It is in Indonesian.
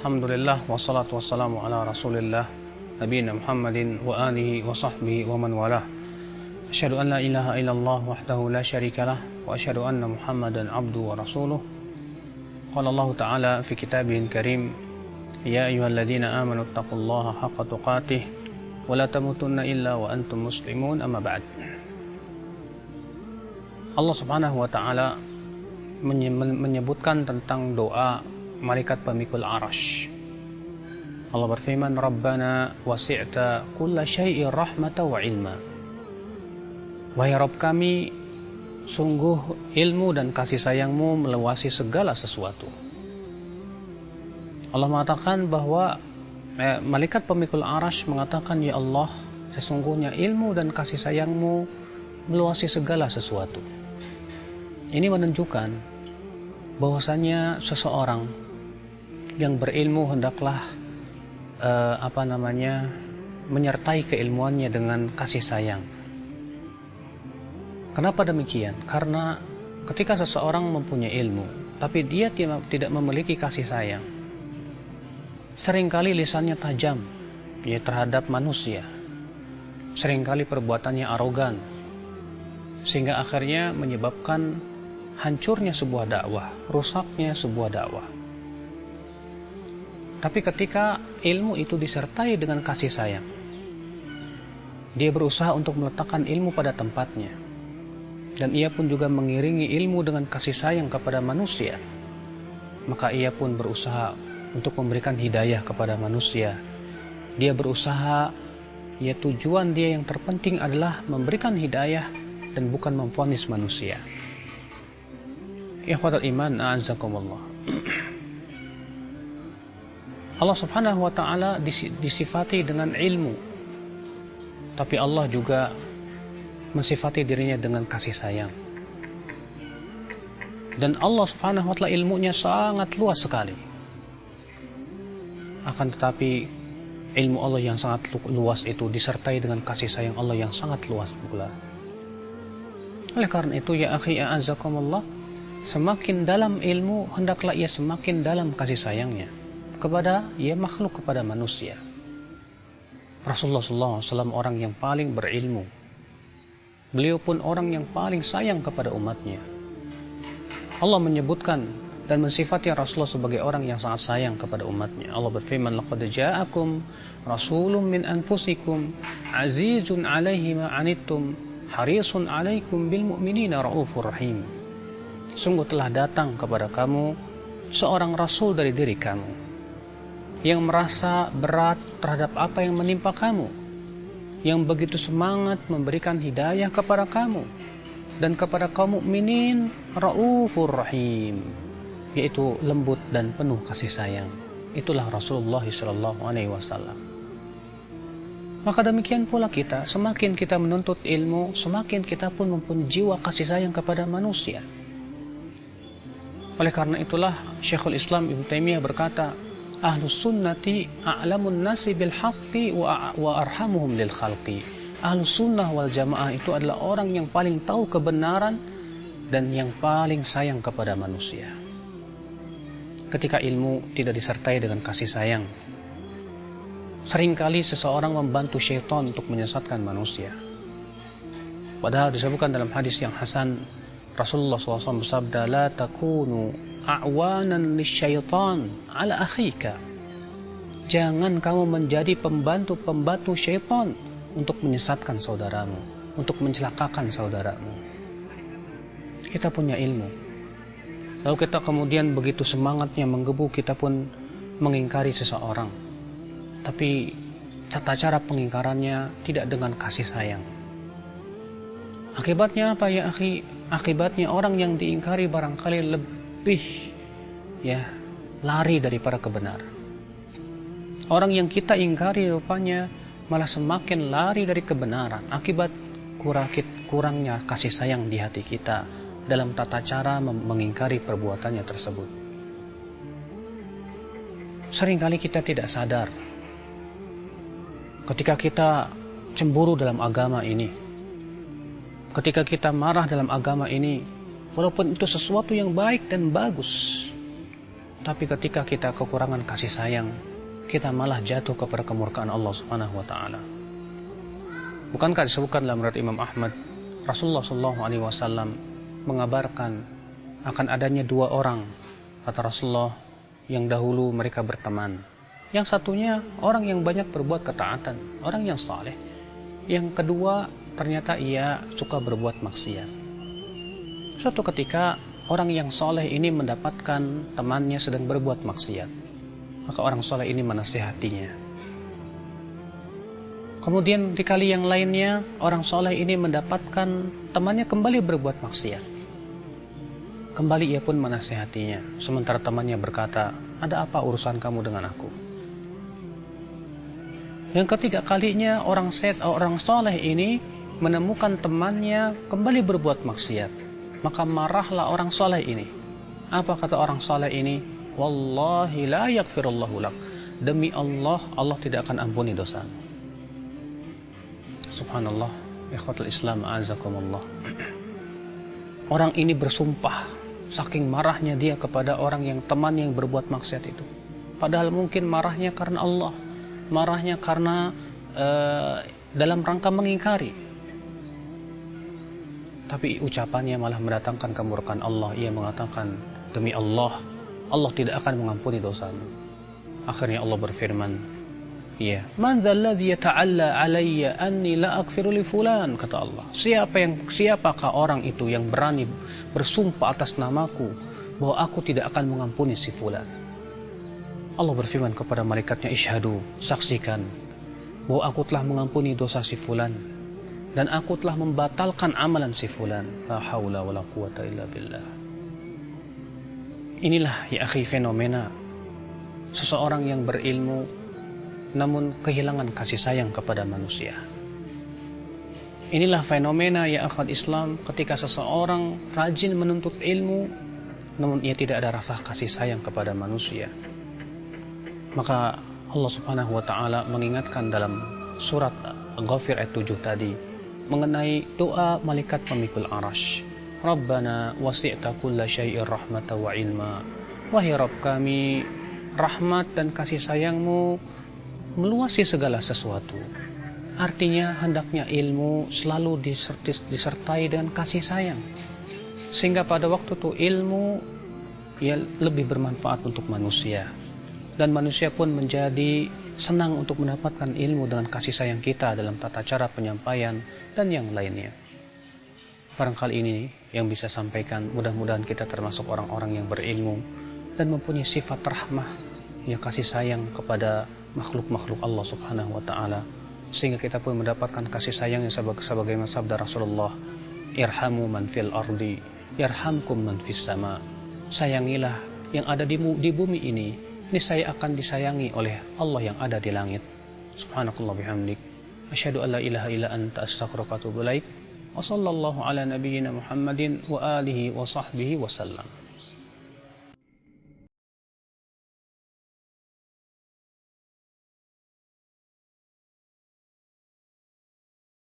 Alhamdulillah wassalatu wassalamu ala Rasulillah nabiyina Muhammadin wa alihi wa sahbihi wa man walah. Asyhadu an la ilaha illallah wahdahu la syarikalah wa asyhadu anna Muhammadan abduhu wa rasuluh. Qala Allah Ta'ala fi kitabihil karim, ya ayyuhalladzina amanu taqullaha haqqa tuqatih wa la tamutunna illa wa antum muslimun, amma ba'd. Allah Subhanahu wa Ta'ala menyebutkan tentang doa malaikat pemikul arash. Allah berfirman, Rabbana wasi'ta kulla syai'in rahmatan wa ilma. Wahai Rabb kami, sungguh ilmu dan kasih sayangmu meluasi segala sesuatu. Allah mengatakan bahwa malaikat pemikul arash mengatakan, ya Allah, sesungguhnya ilmu dan kasih sayangmu meluasi segala sesuatu. Ini menunjukkan bahwasanya seseorang yang berilmu hendaklah menyertai keilmuannya dengan kasih sayang. Kenapa demikian? Karena ketika seseorang mempunyai ilmu tapi dia tidak memiliki kasih sayang, seringkali lisannya tajam terhadap manusia, seringkali perbuatannya arogan, sehingga akhirnya menyebabkan hancurnya sebuah dakwah, rusaknya sebuah dakwah. Tapi ketika ilmu itu disertai dengan kasih sayang, dia berusaha untuk meletakkan ilmu pada tempatnya, dan ia pun juga mengiringi ilmu dengan kasih sayang kepada manusia, maka ia pun berusaha untuk memberikan hidayah kepada manusia. Dia berusaha, tujuan dia yang terpenting adalah memberikan hidayah dan bukan memvonis manusia. Ikhwatal iman, a'azzakumullah. Allah Subhanahu wa Ta'ala disifati dengan ilmu, tapi Allah juga mensifati dirinya dengan kasih sayang. Dan Allah Subhanahu wa Ta'ala ilmunya sangat luas sekali. Akan tetapi ilmu Allah yang sangat luas itu disertai dengan kasih sayang Allah yang sangat luas pula. Oleh karena itu, ya akhi, a'azzakumullah, semakin dalam ilmu, hendaklah ia semakin dalam kasih sayangnya kepada makhluk, kepada manusia. Rasulullah SAW orang yang paling berilmu. Beliau pun orang yang paling sayang kepada umatnya. Allah menyebutkan dan mensifati Rasulullah sebagai orang yang sangat sayang kepada umatnya. Allah berfirman, laqad ja'akum rasulun min anfusikum azizun 'alaihi ma 'anittum harisun 'alaikum bil mu'minina raufur rahim. Sungguh telah datang kepada kamu seorang rasul dari diri kamu yang merasa berat terhadap apa yang menimpa kamu, yang begitu semangat memberikan hidayah kepada kamu dan kepada kaum mukminin, raufur rahim, yaitu lembut dan penuh kasih sayang. Itulah Rasulullah SAW. Maka demikian pula kita, semakin kita menuntut ilmu, semakin kita pun mempunyai jiwa kasih sayang kepada manusia. Oleh karena itulah Syekhul Islam Ibnu Taimiyah berkata, Ahlus sunnati a'lamun nasi bil haqqi wa arhamuhum lil khalqi. Ahlus sunnah wal jamaah itu adalah orang yang paling tahu kebenaran dan yang paling sayang kepada manusia. Ketika ilmu tidak disertai dengan kasih sayang, seringkali seseorang membantu syaitan untuk menyesatkan manusia. Padahal disebutkan dalam hadis yang hasan, Rasulullah SAW bersabda, la takunu a'wanan lisyaitan ala akhika. Jangan kamu menjadi pembantu-pembantu syaitan untuk menyesatkan saudaramu, untuk mencelakakan saudaramu. Kita punya ilmu, lalu kita kemudian begitu semangatnya menggebu, kita pun mengingkari seseorang, tapi tata cara pengingkarannya tidak dengan kasih sayang. Akibatnya apa ya akhi? Akibatnya orang yang diingkari barangkali lebih lari daripada kebenaran. Orang yang kita ingkari rupanya malah semakin lari dari kebenaran akibat kurangnya kasih sayang di hati kita dalam tata cara mengingkari perbuatannya tersebut. Seringkali kita tidak sadar ketika kita cemburu dalam agama ini, ketika kita marah dalam agama ini, walaupun itu sesuatu yang baik dan bagus, Tapi ketika kita kekurangan kasih sayang, kita malah jatuh kepada kemurkaan Allah Subhanahu wa taala. Bukankah disebutkan dalam riwayat Imam Ahmad, Rasulullah SAW mengabarkan akan adanya dua orang, kata Rasulullah, yang dahulu mereka berteman. Yang satunya orang yang banyak berbuat ketaatan, orang yang saleh. Yang kedua ternyata ia suka berbuat maksiat. Suatu ketika orang yang soleh ini mendapatkan temannya sedang berbuat maksiat, maka orang soleh ini menasihatinya. Kemudian di kali yang lainnya, orang soleh ini mendapatkan temannya kembali berbuat maksiat. Kembali ia pun menasihatinya, sementara temannya berkata, ada apa urusan kamu dengan aku? Yang ketiga kalinya orang soleh ini menemukan temannya kembali berbuat maksiat. Maka marahlah orang soleh ini. Apa kata orang soleh ini? Wallahi la yaghfirullahu lak. Demi Allah, Allah tidak akan ampuni dosamu. Subhanallah, ikhwatul Islam a'azakumullah. Orang ini bersumpah, saking marahnya dia kepada orang yang teman yang berbuat maksiat itu. Padahal mungkin marahnya karena Allah, marahnya karena dalam rangka mengingkari. Tapi ucapannya malah mendatangkan kemurkaan Allah. Ia mengatakan, demi Allah, Allah tidak akan mengampuni dosamu. Akhirnya Allah berfirman, ya, man dzalladzi yata'alla alayya anni la aghfiru li fulan, kata Allah. Siapakah orang itu yang berani bersumpah atas namaku bahwa aku tidak akan mengampuni si fulan? Allah berfirman kepada malaikatnya, isyhadu, saksikan bahwa aku telah mengampuni dosa si fulan dan aku telah membatalkan amalan si fulan. La haula wala quwata illa billah. Inilah ya akhi fenomena seseorang yang berilmu namun kehilangan kasih sayang kepada manusia. Inilah fenomena ya akhwat Islam ketika seseorang rajin menuntut ilmu namun ia tidak ada rasa kasih sayang kepada manusia. Maka Allah Subhanahu wa taala mengingatkan dalam surat Ghafir ayat 7 tadi mengenai doa malaikat pemikul arasy. Rabbana wasi'ta kulla syai'ir rahmatan wa ilma. Wahai Rabb kami, rahmat dan kasih sayangmu meluasi segala sesuatu. Artinya hendaknya ilmu selalu disertai dengan kasih sayang. Sehingga pada waktu itu ilmu ya lebih bermanfaat untuk manusia. Dan manusia pun menjadi senang untuk mendapatkan ilmu dengan kasih sayang kita dalam tata cara penyampaian dan yang lainnya. Barangkali ini yang bisa sampaikan, mudah-mudahan kita termasuk orang-orang yang berilmu dan mempunyai sifat rahmah, ya kasih sayang kepada makhluk-makhluk Allah Subhanahu wa taala, sehingga kita pun mendapatkan kasih sayang yang sebagaimana sabda Rasulullah, irhamu man fil ardi yarhamkum man fis sama. Sayangilah yang ada di bumi ini, niscaya akan disayangi oleh Allah yang ada di langit. Subhanakallah bihamdik, asyhadu an la ilaha illa anta, astaghfiruka wa atubu ilaik. Wa sallallahu ala nabiyyina Muhammadin wa alihi wa sahbihi wa sallam.